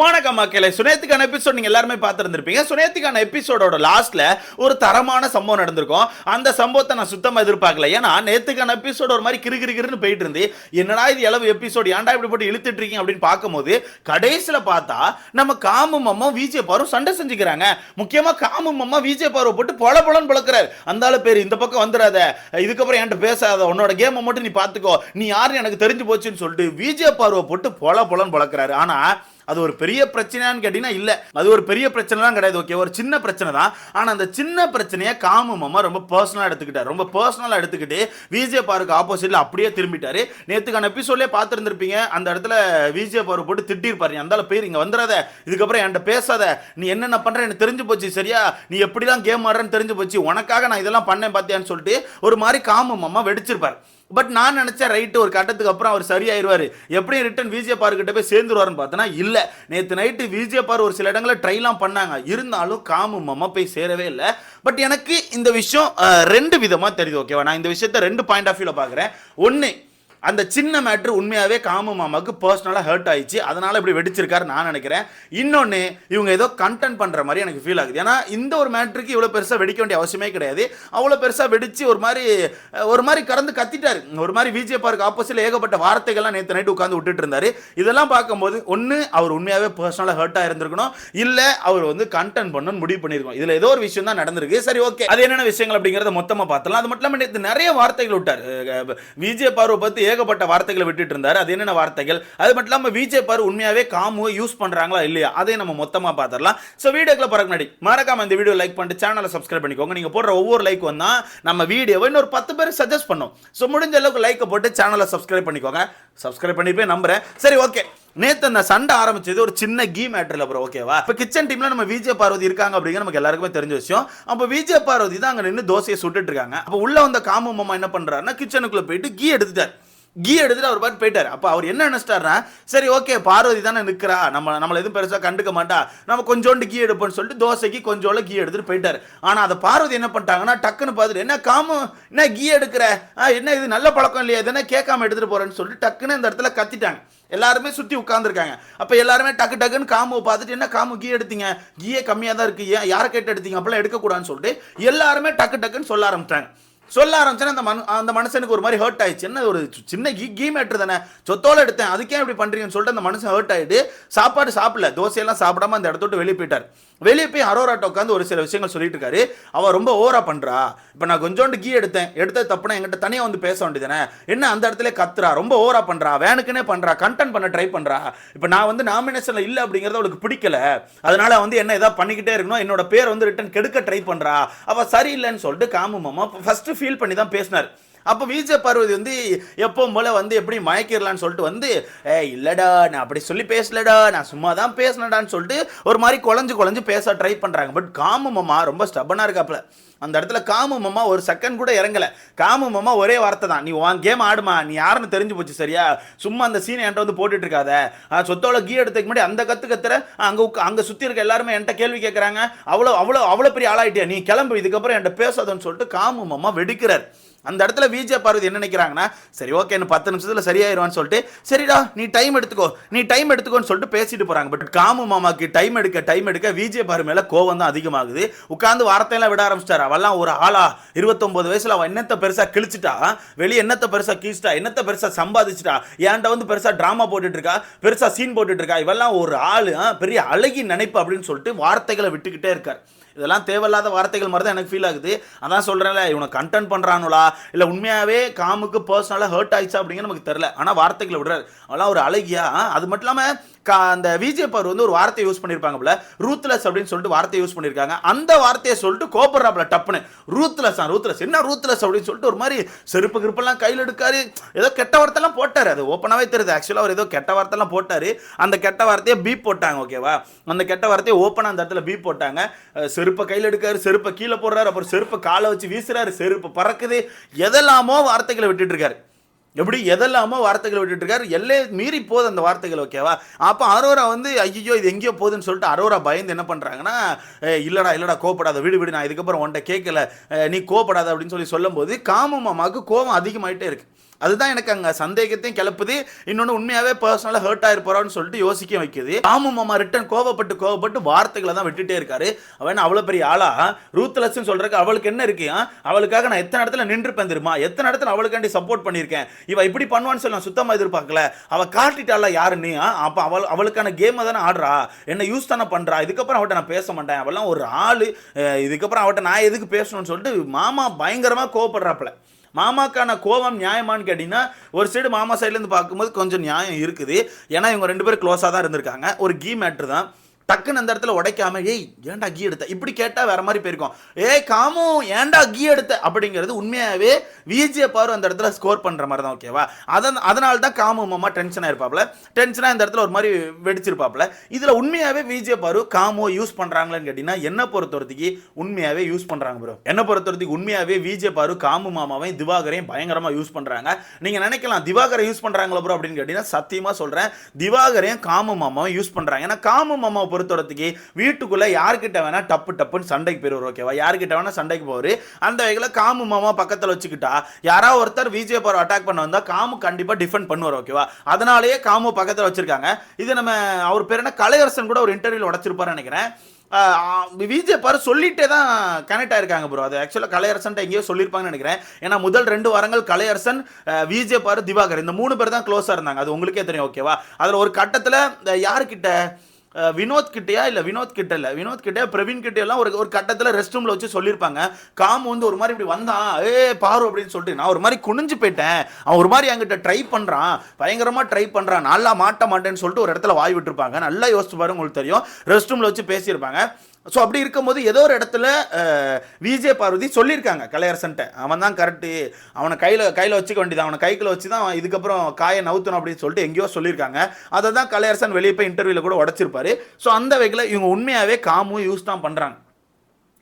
வணக்கம் மக்களே. சுனேத்திக்கான எபிசோட் நீங்க எல்லாருமே பார்த்திருந்திருப்பீங்க. சுனேத்திக்கான எபிசோடோட லாஸ்ட்ல ஒரு தரமான சம்பவம் நடந்திருக்கும். அந்த சம்பவத்தை நான் சுத்தமா எதிர்பார்க்கல. ஏன்னா நேத்துக்கான எபிசோட் ஒரு மாதிரி கிறுகிறுன்னு போயிட்டு இருந்து, என்னடா இது எளவு எபிசோட், ஏன்டா இப்படி போட்டு இழுத்துட்டு இருக்கீங்க அப்படின்னு பார்க்கும்போது கடைசியில பார்த்தா நம்ம காமு மாமா விஜய் பாரு சண்டை செஞ்சுக்கிறாங்க. முக்கியமா காமு மாமா விஜய் பாரு போட்டு பொலன்னு பொழக்கிறாரு. அந்த ஆளு பேர் இந்த பக்கம் வந்துடாத, இதுக்கப்புறம் என்கிட்ட பேசாத, உன்னோட கேமை மட்டும் நீ பார்த்துக்கோ, நீ யாருன்னு எனக்கு தெரிஞ்சு போச்சுன்னு சொல்லிட்டு விஜய் பாருவை போட்டு பொலன்னு பொழக்கிறாரு. ஆனா அது ஒரு பெரிய பிரச்சனையான்னு கேட்டீங்கன்னா இல்ல, அது ஒரு பெரிய பிரச்சனை தான் கிடையாது. ஓகே, ஒரு சின்ன பிரச்சனை தான். ஆனா அந்த சின்ன பிரச்சனையை காமு மாமா ரொம்ப பர்சனலா எடுத்துக்கிட்டாரு. ரொம்ப பர்சனலா எடுத்துக்கிட்டு விஜய் பாருக்கு ஆப்போசிட்ல அப்படியே திரும்பிட்டாரு. நேத்துக்கான எபிசோட்லயே பார்த்திருந்திருப்பீங்க. அந்த இடத்துல விஜய் பாரு போட்டு திட்டிருப்பாரு, அந்தால பேர் இங்க வந்துடாத, இதுக்கப்புறம் என்கிட்ட பேசாத, நீ என்னென்ன பண்ற எனக்கு தெரிஞ்சு போச்சு, சரியா, நீ எப்படிலாம் கேம் ஆடுறன்னு தெரிஞ்சு போச்சு, உனக்காக நான் இதெல்லாம் பண்ணேன் பாத்தியான்னு சொல்லிட்டு ஒரு மாதிரி காமு மாமா வெடிச்சிருப்பாரு. பட் நான் நினைச்சேன் ரைட்டு, ஒரு கட்டத்துக்கு அப்புறம் அவர் சரியாயிருவாரு, எப்படியும் ரிட்டன் விஜய் பார்க்கிட்ட போய் சேர்ந்துருவாருன்னு பார்த்தனா இல்ல. நேற்று நைட்டு விஜய் பார் ஒரு சில இடங்களில் ட்ரைலாம் பண்ணாங்க, இருந்தாலும் காமு மாமா போய் சேரவே இல்லை. பட் எனக்கு இந்த விஷயம் ரெண்டு விதமாக தெரியுது. ஓகேவா, நான் இந்த விஷயத்தை ரெண்டு பாயிண்ட் ஆஃப் வியூவில் பார்க்குறேன். ஒன்று, அந்த சின்ன மேட்ரு உண்மையாகவே காமு மாமாவுக்கு பர்சனலாக ஹர்ட் ஆயிடுச்சு, அதனால் இப்படி வெடிச்சிருக்காரு நான் நினைக்கிறேன். இன்னொன்று, இவங்க ஏதோ கண்டென்ட் பண்ணுற மாதிரி எனக்கு ஃபீல் ஆகுது. ஏன்னா இந்த ஒரு மேட்ருக்கு இவ்வளோ பெருசாக வெடிக்க வேண்டிய அவசியமே கிடையாது. அவ்வளோ பெருசாக வெடித்து ஒரு மாதிரி கடந்து கத்திட்டாரு. ஒரு மாதிரி விஜய் பார்க்கு ஆப்போசிட்டில் ஏகப்பட்ட வார்த்தைகள்லாம் நேற்று நைட்டு உட்காந்து விட்டுட்டு இருந்தாரு. இதெல்லாம் பார்க்கும்போது ஒன்று, அவர் உண்மையாகவே பர்சனலாக ஹர்ட் ஆயிருந்திருக்கணும், இல்லை அவர் வந்து கண்டென்ட் பண்ணணும்னு முடிவு பண்ணியிருக்கோம். இதில் ஏதோ ஒரு விஷயம் தான் நடந்திருக்கு. சரி, ஓகே, அது என்னென்ன விஷயங்கள் அப்படிங்கிறத மொத்தமாக பார்த்தலாம். அது மட்டும் இல்லாமல் நேற்று நிறைய வார்த்தைகள் விட்டார் விஜய் பார்வை பற்றி, ஏகப்பட்ட வார்த்தைகளை விட்டுட்டு இருந்தார். அது என்னென்ன வார்த்தைகள், அது மட்டும் இல்லாமல் விஜய் பாரு உண்மையாவே காமுவை யூஸ் பண்றாங்களா இல்லையா, அதை நம்ம மொத்தமா பார்த்துடலாம். ஸோ வீடியோக்குள்ள போறதுக்கு முன்னாடி மறக்காம இந்த வீடியோ லைக் பண்ணிட்டு சேனலை சப்ஸ்கிரைப் பண்ணிக்கோங்க. நீங்க போடுற ஒவ்வொரு லைக் வந்தா நம்ம வீடியோவை இன்னொரு 10 பேர் சஜஸ்ட் பண்ணோம். ஸோ முடிஞ்ச அளவுக்கு லைக்கை போட்டு சேனலை சப்ஸ்கிரைப் பண்ணிக்கோங்க. சப்ஸ்கிரைப் பண்ணிப்பே நம்புறேன். சரி, ஓகே, நேத்து அந்த சண்டை ஆரம்பிச்சது ஒரு சின்ன கீ மேட்டர்ல ப்ரோ. ஓகேவா, இப்போ கிச்சன் டீம்ல நம்ம விஜய் பார்வதி இருக்காங்க அப்படிங்கிற நமக்கு எல்லாருக்குமே தெரிஞ்ச விஷயம். அப்போ விஜய் பார்வதி தான் அங்க நின்று தோசையை சுட்டுட்டு இருக்காங்க. அப்போ உள்ள வந்த காமு மாமா என்ன பண்றாருன்னா, கிச்சனுக்குள்ள போயிட்டு கீ எடுத்துட்டு அவர் பாட்டு போயிட்டார். அப்போ அவர் என்ன நினைச்சிட்டாருன்னா, சரி ஓகே, பார்வதி தானே நிற்கிறா, நம்மளை எதுவும் பெருசாக கண்டுக்க மாட்டா, நம்ம கொஞ்சோண்டு கீ எடுப்போம்னு சொல்லிட்டு தோசைக்கு கொஞ்சோண்டு கீ எடுத்துட்டு போயிட்டார். ஆனால் அதை பார்வதி என்ன பண்ணிட்டாங்கன்னா, டக்குன்னு பார்த்துட்டு, என்ன காமு, என்ன கீ எடுக்கிற, என்ன இது நல்ல பழக்கம் இல்லையா, இது என்ன கேட்காம எடுத்துட்டு போறேன்னு சொல்லிட்டு டக்குன்னு இந்த இடத்துல கத்திட்டாங்க. எல்லாருமே சுற்றி உட்காந்துருக்காங்க. அப்போ எல்லாருமே டக்குன்னு காமுவை பார்த்துட்டு, என்ன காமு கீ எடுத்தீங்க, கீயே கம்மியாக தான் இருக்கு, ஏன் யாரை கேட்டு எடுத்தீங்க, அப்படிலாம் எடுக்கக்கூடாதுன்னு சொல்லிட்டு எல்லாருமே டக்குன்னு சொல்ல ஆரம்பிச்சிட்டாங்க. அந்த மனுஷனுக்கு ஒரு மாதிரி ஹர்ட் ஆயிடுச்சு. என்ன ஒரு சின்ன கீ மேட்ரு தானே, சொத்தோல எடுத்தேன், அதுக்கே இப்படி பண்றீங்கன்னு சொல்லிட்டு அந்த மனுஷன் ஹர்ட் ஆயிட்டு சாப்பாடு சாப்பிடல, தோசையெல்லாம் சாப்பிடாம அந்த இடத்த விட்டு வெளியே போயிட்டார். வெளியே போய் அரோராட்ட உட்காந்து ஒரு சில விஷயங்கள் சொல்லிட்டு இருக்காரு. அவ ரொம்ப ஓவரா பண்றா, இப்போ நான் கொஞ்சோண்டு கீ எடுத்த தப்புனா என்கிட்ட தனியாக வந்து பேச வேண்டியதானே, என்ன அந்த இடத்துல கத்துறா, ரொம்ப ஓவரா பண்றா, வேணுக்குன்னே பண்றா, கண்டென்ட் பண்ண ட்ரை பண்றா, இப்போ நான் வந்து நாமினேஷன்ல இல்லை அப்படிங்கிறது அவளுக்கு பிடிக்கல, அதனால வந்து என்ன ஏதாவது பண்ணிக்கிட்டே இருக்கணும், என்னோட பேர் வந்து ரிட்டன் கெடுக்க ட்ரை பண்றா, அவ சரியில்லைன்னு சொல்லிட்டு காமு மாமா ஃபர்ஸ்ட் ஃபீல் பண்ணி தான் பேசினார். அப்போ விஜய் பார்வதி வந்து எப்பவும் போல வந்து எப்படி மயக்கிடலான்னு சொல்லிட்டு வந்து, இல்லடா நான் அப்படி சொல்லி பேசலடா, நான் சும்மா தான் பேசினடான்னு சொல்லிட்டு ஒரு மாதிரி குழஞ்சு பேச ட்ரை பண்றாங்க. பட் காமு மாமா ரொம்ப ஸ்டப்பனா இருக்காப்ல. அந்த இடத்துல காமு மாமா ஒரு செகண்ட் கூட இறங்கல. காமு மாமா ஒரே வார்த்தை தான், நீ உன் கேம் ஆடுமா, நீ யாருன்னு தெரிஞ்சு போச்சு, சரியா, சும்மா அந்த சீனை என்கிட்ட வந்து போட்டுட்டு இருக்காத, சொத்தோட கீ எடுத்துக்க முன்னாடி அந்த கத்துற, அங்க சுத்தி இருக்க எல்லாருமே என்கிட்ட கேள்வி கேட்கறாங்க, அவ்வளோ பெரிய ஆளாயிட்டியா, நீ கிளம்பு, இதுக்கப்புறம் என்கிட்ட பேசாதன்னு சொல்லிட்டு காமு மாமா வெடிக்கிறார். அந்த இடத்துல விஜய் பார்வதி என்ன நினைக்கிறாங்கன்னா, சரி ஓகே, 10 நிமிஷத்துல சரியாயிருவான்னு சொல்லிட்டு, சரிடா நீ டைம் எடுத்துக்கோன்னு சொல்லிட்டு பேசிட்டு போறாங்க. பட் காமு மாமாக்கு டைம் எடுக்க விஜய் பார்வதி மேல கோவம் தான் அதிகமாகுது. உட்கார்ந்து வார்த்தையெல்லாம் விட ஆரம்பிச்சிட்டாரு. அவெல்லாம் ஒரு ஆளா, 29 வயசுல அவன் என்னத்தை பெருசா கிழிச்சிட்டா, வெளியே என்னத்தை பெருசா கீழ்ச்சிட்டா, என்னத்தை பெருசா சம்பாதிச்சிட்டா, ஏன்ட்ட வந்து பெருசா டிராமா போட்டுட்டு இருக்கா, பெருசா சீன் போட்டுட்டு இருக்கா, இவெல்லாம் ஒரு ஆளு, பெரிய அழகி நினைப்பு அப்படின்னு சொல்லிட்டு வார்த்தைகளை விட்டுக்கிட்டே இருக்கார். இதெல்லாம் தேவையில்லாத வார்த்தைகள் மாதிரி தான் எனக்கு ஃபீல் ஆகுது. அதான் சொல்கிறேன்ல, இவனை கண்டென்ட் பண்ணுறானுலா இல்லை உண்மையாகவே காமுக்கு பர்சனலாக ஹர்ட் ஆயிடுச்சா அப்படிங்கிற நமக்கு தெரியல. ஆனால் வார்த்தைகளை விடுறாரு, அவெல்லாம் ஒரு அழகியா. அது மட்டும் இல்லாமல் அந்த விஜய் பார் வந்து ஒரு வார்த்தை யூஸ் பண்ணியிருப்பாங்கல்ல, ரூத்லெஸ் அப்படின்னு சொல்லிட்டு வார்த்தை யூஸ் பண்ணியிருக்காங்க. அந்த வார்த்தையை சொல்லிட்டு கோபப்படுறாப்ல டப்புன்னு, ரூத்லெஸ் என்ன ரூத்லெஸ் அப்படின்னு சொல்லிட்டு ஒரு மாதிரி செருப்பு கிருப்பெல்லாம் கையில் எடுக்காரு, ஏதோ கெட்ட வார்த்தைலாம் போட்டார். அது ஓப்பனாகவே தெரியுது, ஆக்சுவலாக அவர் ஏதோ கெட்ட வார்த்தைலாம் போட்டார். அந்த கெட்ட வார்த்தையை பீப் போட்டாங்க. ஓகேவா, அந்த கெட்ட வார்த்தையை ஓப்பனாக அந்த இடத்துல பீப் போட்டாங்க. செருப்பை கையில் எடுக்காரு, செருப்பை கீழே போடுறாரு, அப்புறம் செருப்பை காலை வச்சு வீசுறாரு, செருப்பு பறக்குது, எதெல்லாமோ வார்த்தைகளை விட்டுட்டு இருக்காரு. எப்படி எதெல்லாமோ வார்த்தைகளை விட்டுட்டு இருக்காரு, எல்லை மீறி போகுது அந்த வார்த்தைகள். ஓகேவா, அப்போ அரோரா வந்து ஐயோ இது எங்கேயோ போகுதுன்னு சொல்லிட்டு அரோரா பயந்து என்ன பண்ணுறாங்கன்னா, இல்லடா கோப்படாத, விடு நான் இதுக்கப்புறம் உன்ட்ட கேட்கல, நீ கோப்படாத அப்படின்னு சொல்லும் போது காமு மாமாவுக்கு கோபம் அதிகமாயிட்டே இருக்கு. அதுதான் எனக்கு அங்க சந்தேகத்தையும் கிளப்புது. இன்னொன்னு உண்மையாவே பர்சனலா ஹர்ட் ஆயிருப்பாரான்னு சொல்லிட்டு யோசிக்க வைக்குது. காமு மாமா ரிட்டன் கோவப்பட்டு வார்த்தைகளை தான் விட்டுட்டே இருக்காரு. அவன் அவ்வளவு பெரிய ஆளா ரூத்லெஸ் சொல்றதுக்கு அவளுக்கு என்ன இருக்கு? அவளுக்காக நான் எத்தனை இடத்துல நின்றுப்பேன் தெரியுமா? எத்தனை இடத்துல அவளுக்காண்டி சப்போர்ட் பண்ணியிருக்கேன். இவ இப்படி பண்ணுவான்னு சொல்லி நான் சுத்தமா எதிர்பார்க்கல. அவ காட்டிட்டால யாருன்னு. அப்ப அவளுக்கான கேம் தானே ஆடுறா, என்ன யூஸ் தானே பண்றா. இதுக்கப்புறம் அவட்ட நான் பேச மாட்டேன், அவெல்லாம் ஒரு ஆளு, இதுக்கப்புறம் அவட்ட நான் எதுக்கு பேசணும்னு சொல்லிட்டு மாமா பயங்கரமா கோவப்படுறாப்புல. மாமாக்கான கோவம் நியாயமானு கேட்டீங்கன்னா ஒரு சைடு மாமா சைட்லேருந்து பார்க்கும்போது கொஞ்சம் நியாயம் இருக்குது. ஏன்னா இவங்க 2 பேரும் க்ளோஸாக தான் இருந்திருக்காங்க. ஒரு கீ மேட்ரு தான். டக்குன்னு அந்த இடத்துல உடைக்காம ஏய் ஏன்டா கீ எடுத்த இப்படி கேட்டால் வேற மாதிரி போயிருக்கும். ஏய் காமு ஏன்டா கீ எடுத்த அப்படிங்கிறது உண்மையாகவே விஜே பாரு அந்த இடத்துல ஸ்கோர் பண்ணுற மாதிரி தான். ஓகேவா? அதனால தான் காமு மாமா டென்ஷனாக இருப்பாப்ல. டென்ஷனாக இந்த இடத்துல ஒரு மாதிரி வெடிச்சிருப்பாப்ல. இதில் உண்மையாகவே விஜே பாரு காமோ யூஸ் பண்ணுறாங்களான்னு கேட்டிங்கன்னா என்ன பொறுத்தவரைக்கு உண்மையாகவே யூஸ் பண்ணுறாங்க ப்ரோ. என்ன பொறுத்தவரைக்கு உண்மையாகவே விஜே பாரு காமு மாமாவையும் திவாகரையும் பயங்கரமாக யூஸ் பண்ணுறாங்க. நீங்கள் நினைக்கலாம் திவாகரை யூஸ் பண்ணுறாங்களா ப்ரோ அப்படின்னு கேட்டிங்கன்னா சத்தியமாக சொல்கிறேன், திவாகரையும் காமு மாமாவும் யூஸ் பண்ணுறாங்க. ஏன்னா காமு மாமாவை பொறுத்தவரைக்கு வீட்டுக்குள்ள யார்கிட்ட வேணா டப்புன்னு சண்டைக்கு போயிருவார். ஓகேவா? யார்கிட்ட வேணா சண்டைக்கு போவாரு. அந்த வகையில் காமு மாமா பக்கத்தில் வச்சுக்கிட்டா யாராவது ஒருத்தர் விஜே பாரு அட்டாக் பண்ண வந்தா காமு கண்டிப்பா டிஃபெண்ட் பண்ணுவார். ஓகேவா? அதனாலேயே காமு பக்கத்தில் வச்சிருக்காங்க. இது நம்ம அவர் பேர் என்ன கலையரசன் கூட ஒரு இன்டர்வியூல உடைச்சிருப்பாரு நினைக்கிறேன். விஜே பாரு சொல்லிட்டே தான் கனெக்ட் ஆயிருக்காங்க ப்ரோ. அது ஆக்சுவலாக கலையரசன் எங்கேயோ சொல்லியிருப்பாங்கன்னு நினைக்கிறேன். ஏன்னா முதல் 2 வாரங்கள் கலையரசன், விஜே பாரு, திவாகர் இந்த 3 பேர் தான் க்ளோஸாக இருந்தாங்க. அது உங்களுக்கே தெரியும். ஓகேவா? அதில் ஒரு கட்டத்தில் யாருக்கிட்ட வினோத் கிட்டே பிரவீன் கிட்டே எல்லாம் ஒரு கட்டத்தில் ரெஸ்ட் ரூம்ல வச்சு சொல்லியிருப்பாங்க. காமு வந்து ஒரு மாதிரி இப்படி வந்தான், பாரு அப்படின்னு சொல்லிட்டு நான் ஒரு மாதிரி குனிஞ்சு போயிட்டேன். அவன் ஒரு மாதிரி என்கிட்ட ட்ரை பண்றான், பயங்கரமா ட்ரை பண்றான், நல்லா மாட்ட மாட்டேன்னு சொல்லிட்டு ஒரு இடத்துல வாய் விட்டுருப்பாங்க. நல்லா யோசிச்சு பாருங்க, உங்களுக்கு தெரியும். ரெஸ்ட் ரூம்ல வச்சு பேசியிருப்பாங்க. ஸோ அப்படி இருக்கும்போது ஏதோ ஒரு இடத்துல விஜே பார்வதி சொல்லியிருக்காங்க கலையரசன்ட்ட, அவன் தான் கரெக்டு, அவனை கையில் வச்சுக்க வேண்டியது, அவனை கைக்குள்ள வச்சு தான் இதுக்கப்புறம் காயை நவுத்தணும் அப்படின்னு சொல்லிட்டு எங்கேயோ சொல்லியிருக்காங்க. அதை தான் கலையரசன் வெளியே போய் இன்டர்வியூவில் கூட உடைச்சிருப்பாரு. ஸோ அந்த வகையில் இவங்க உண்மையாகவே காமு யூஸ் தான் பண்ணுறாங்க.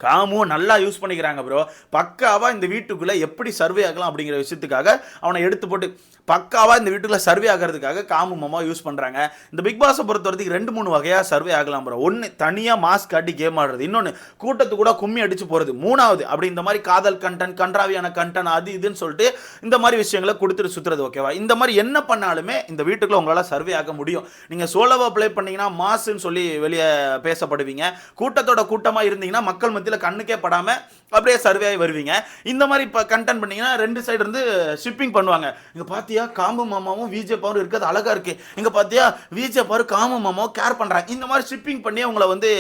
காமு நல்லா யூஸ் பண்ணிக்கிறாங்க ப்ரோ. பக்காவா இந்த வீட்டுக்குள்ளே எப்படி சர்வே ஆகலாம் அப்படிங்கிற விஷயத்துக்காக அவனை எடுத்து போட்டு பக்காவா இந்த வீட்டுக்குள்ள சர்வே ஆகிறதுக்காக காமு மாமா யூஸ் பண்ணுறாங்க. இந்த பிக் பாஸை பொறுத்த வரைக்கும் 2-3 வகையாக சர்வே ஆகலாம் ப்ரோ. ஒன்று தனியாக மாஸ்க் காட்டி கேம் ஆடுறது, இன்னொன்று கூட்டத்து கூட கும்மி அடிச்சு போகிறது, மூணாவது அப்படி இந்த மாதிரி காதல் கண்டென்ட், கன்றாவியான கண்டென்ட், அது இதுன்னு சொல்லிட்டு இந்த மாதிரி விஷயங்களை கொடுத்துட்டு சுற்றுறது. ஓகேவா? இந்த மாதிரி என்ன பண்ணாலுமே இந்த வீட்டுக்குள்ள உங்களால் சர்வே ஆக முடியும். நீங்கள் சோலோவா ப்ளே பண்ணீங்கன்னா மாசுன்னு சொல்லி வெளியே பேசப்படுவீங்க. கூட்டத்தோட கூட்டமாக இருந்தீங்கன்னா மக்கள் மத்தியில் கண்ணுக்கே படாமல் அப்படியே சர்வே ஆகி வருவீங்க. இந்த மாதிரி இப்போ கண்டென்ட் பண்ணீங்கன்னா 2 சைடு இருந்து ஷிப்பிங் பண்ணுவாங்க. இங்கே பார்த்தியா காமு மாமாவும் விஜே பாரு இருக்கிறது அழகா இருக்கு, இங்கே பார்த்தியா விஜே பாரு காமு மாமாவும் கேர் பண்ணுறாங்க. இந்த மாதிரி ஷிப்பிங் பண்ணி உங்களை வந்து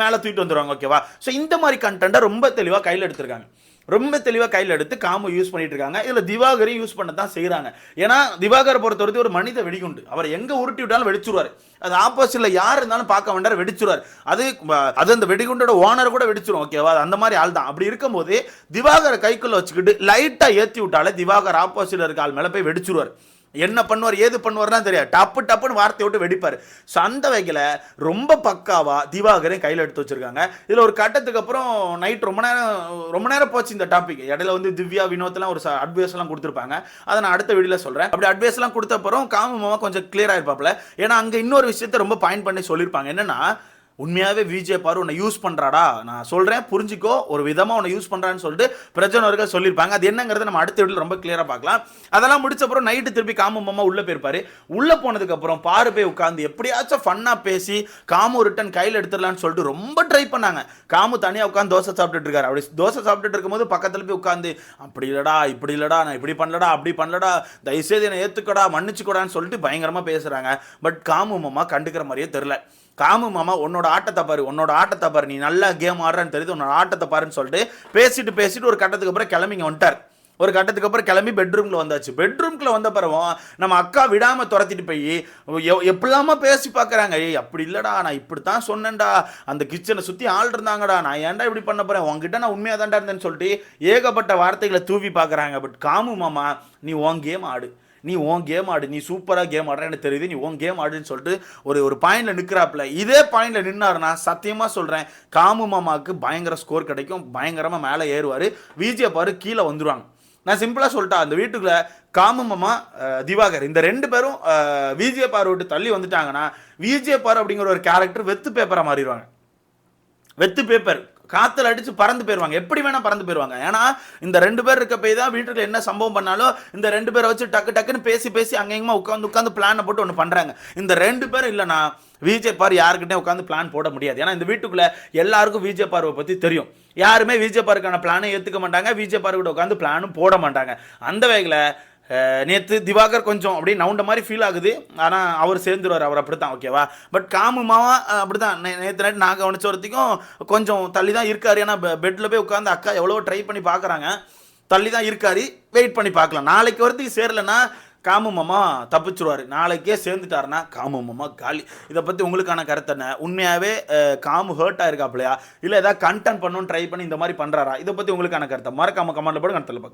மேலே தூக்கிட்டு வந்துடுவாங்க. ஓகேவா? ஸோ இந்த மாதிரி கண்டென்ட்டை ரொம்ப தெளிவாக கையில் எடுத்திருக்காங்க. ரொம்ப தெளிவாக கையில் எடுத்து காமு யூஸ் பண்ணிட்டு இருக்காங்க. இதில் திவாகரையும் யூஸ் பண்ண தான் செய்கிறாங்க. ஏன்னா திவாகரை பொறுத்தவரைக்கும் ஒரு மனித வெடிகுண்டு. அவர் எங்கே உருட்டி விட்டாலும் வெடிச்சுருவார். அது ஆப்போசிட்டில் யார் இருந்தாலும் பார்க்க வேண்டாம், வெடிச்சுருவார். அது அந்த வெடிகுண்டோட ஓனர் கூட வெடிச்சிடும். ஓகேவா? அந்த மாதிரி ஆள் தான். அப்படி இருக்கும்போது திவாகரை கைக்குள்ள வச்சுக்கிட்டு லைட்டாக ஏற்றி விட்டாலே திவாகர் ஆப்போசிட்டில் இருக்க ஆள் மேலே போய் வெடிச்சுருவார். என்ன பண்ணுவார் ஏது பண்ணுவார்னா தெரியாது, டப்புன்னு வார்த்தை விட்டு வெடிப்பார். ஸோ அந்த வகையில் ரொம்ப பக்காவா திவாகரையும் கையில் எடுத்து வச்சிருக்காங்க. இதில் ஒரு கட்டத்துக்கு அப்புறம் நைட் ரொம்ப நேரம் போச்சு இந்த டாபிக். இடையில வந்து திவ்யா வினோத்லாம் ஒரு அட்வைஸ் எல்லாம் கொடுத்துருப்பாங்க. அதை நான் அடுத்த வீடியோவில் சொல்கிறேன். அப்படி அட்வைஸ் எல்லாம் கொடுத்த அப்புறம் காமு மாமா கொஞ்சம் கிளியர் ஆயிருப்பாப்ல. ஏன்னா அங்கே இன்னொரு விஷயத்த ரொம்ப பாயிண்ட் பண்ணி சொல்லியிருப்பாங்க. என்னன்னா உண்மையாகவே விஜே பாரு உன்னை யூஸ் பண்ணுறாடா, நான் சொல்கிறேன் புரிஞ்சிக்கோ, ஒரு விதமாக உன்னை யூஸ் பண்ணுறான்னு சொல்லிட்டு பிரஜனவர்கள் சொல்லியிருப்பாங்க. அது என்னங்கிறத நம்ம அடுத்த வீடியோவில் ரொம்ப கிளியராக பார்க்கலாம். அதெல்லாம் முடிச்சப்பறம் நைட்டு திருப்பி காமு மாமா உள்ளே போயிருப்பாரு. உள்ளே போனதுக்கப்புறம் பாரு போய் உட்காந்து எப்படியாச்சும் ஃபன்னாக பேசி காமு ரிட்டன் கையில் எடுத்துடலான்னு சொல்லிட்டு ரொம்ப ட்ரை பண்ணாங்க. காமு தனியாக உட்காந்து தோசை சாப்பிட்டுட்டு இருக்காரு. அப்படி தோசை சாப்பிட்டுட்டு இருக்கும்போது பக்கத்தில் போய் உட்காந்து அப்படி இல்லடா இப்படி இல்லடா, நான் இப்படி பண்ணலடா அப்படி பண்ணலடா, தயவுசெய்து என்னை ஏற்றுக்கடா மன்னிச்சுக்கூடான்னு சொல்லிட்டு பயங்கரமாக பேசுகிறாங்க. பட் காமு மாமா கண்டுக்கிற மாதிரியே தெரில. காமு மாமா உன்னோட ஆட்டத்தை பாரு, நீ நல்லா கேம் ஆடுறன்னு தெரியுது, உன்னோட ஆட்டத்தை பாருன்னு சொல்லிட்டு பேசிட்டு ஒரு கட்டத்துக்கு அப்புறம் கிளம்பிங்க வந்துட்டார். ஒரு கட்டத்துக்கு அப்புறம் கிளம்பி பெட்ரூம்ல வந்தாச்சு. பெட்ரூம்குள்ள வந்த பிறகு நம்ம அக்கா விடாம துரத்திட்டு போய் எப்படிலாமா பேசி பார்க்குறாங்க. அப்படி இல்லடா, நான் இப்படித்தான் சொன்னேன்டா, அந்த கிச்சனை சுற்றி ஆள் இருந்தாங்கடா, நான் ஏன்டா இப்படி பண்ண போறேன், உங்ககிட்ட நான் உண்மையாக தான்டா இருந்தேன்னு சொல்லிட்டு ஏகப்பட்ட வார்த்தைகளை தூவி பார்க்குறாங்க. பட் காமு மாமா நீ உன் கேம் ஆடு, நீ சூப்பராக கேம் ஆடுற எனக்கு தெரியுது, நீ உன் கேம் ஆடுன்னு சொல்லிட்டு ஒரு பாயிண்டில் நிற்கிறாப்புல. இதே பாயிண்டில் நின்னாருன்னா சத்தியமாக சொல்கிறேன் காமு மாமாவுக்கு பயங்கர ஸ்கோர் கிடைக்கும், பயங்கரமாக மேலே ஏறுவார். விஜே பாரு கீழே வந்துடுவாங்க. நான் சிம்பிளாக சொல்லிட்டா அந்த வீட்டுக்குள்ளே காமு மாமா திவாகர் இந்த 2 பேரும் விஜே பாரு விட்டு தள்ளி வந்துட்டாங்கன்னா விஜே பாரு அப்படிங்கிற ஒரு கேரக்டர் வெத்து பேப்பராக மாறிடுவாங்க. வெத்து பேப்பர் காத்துல அடிச்சு பறந்து போயிருவாங்க, எப்படி வேணா பறந்து போயிருவாங்க. ஏன்னா இந்த 2 பேர் இருக்க போய் தான் வீட்டுல என்ன சம்பவம் பண்ணாலும் இந்த 2 பேரை வச்சு டக்கு டக்குன்னு பேசி பேசி அங்கேயுமா உட்காந்து பிளான போட்டு ஒன்று பண்றாங்க. இந்த 2 பேரும் இல்லைனா விஜய் பார் யாருக்கிட்டே உட்காந்து பிளான் போட முடியாது. ஏன்னா இந்த வீட்டுக்குள்ள எல்லாருக்கும் விஜய் பார்வை பத்தி தெரியும். யாருமே விஜய் பாருக்கான பிளானை ஏத்துக்க மாட்டாங்க, விஜய் பாரு கூட உட்காந்து பிளானும் போட மாட்டாங்க. அந்த வகையில் நேற்று திவாகர் கொஞ்சம் அப்படி நவுண்ட மாதிரி ஃபீல் ஆகுது. ஆனால் அவர் சேர்ந்துருவார், அவர் அப்படி தான், ஓகேவா. பட் காமுமாவா அப்படி தான் நேற்று நைட் நான் கவனிச்ச வரைக்கும் கொஞ்சம் தள்ளி தான் இருக்காரு. ஏன்னா பெட்டில் போய் உட்காந்து அக்கா எவ்வளோ ட்ரை பண்ணி பார்க்குறாங்க, தள்ளி தான் இருக்காரு. வெயிட் பண்ணி பார்க்கலாம். நாளைக்கு வரத்துக்கு சேரலைன்னா காமு மாமா தப்பிச்சுருவார். நாளைக்கே சேர்ந்துட்டாருன்னா காமு மாமா காலி. இதை பற்றி உங்களுக்கான கருத்து என்ன? உண்மையாகவே காமு ஹர்ட் ஆயிருக்காப்லையா, இல்லை ஏதாவது கண்டென்ட் பண்ணணும்னு ட்ரை பண்ணி இந்த மாதிரி பண்ணுறாரா? இதை பற்றி உங்களுக்கான கருத்தை மறக்காம கமெண்ட்ல போடுங்க. அடுத்த பார்க்கலாம்.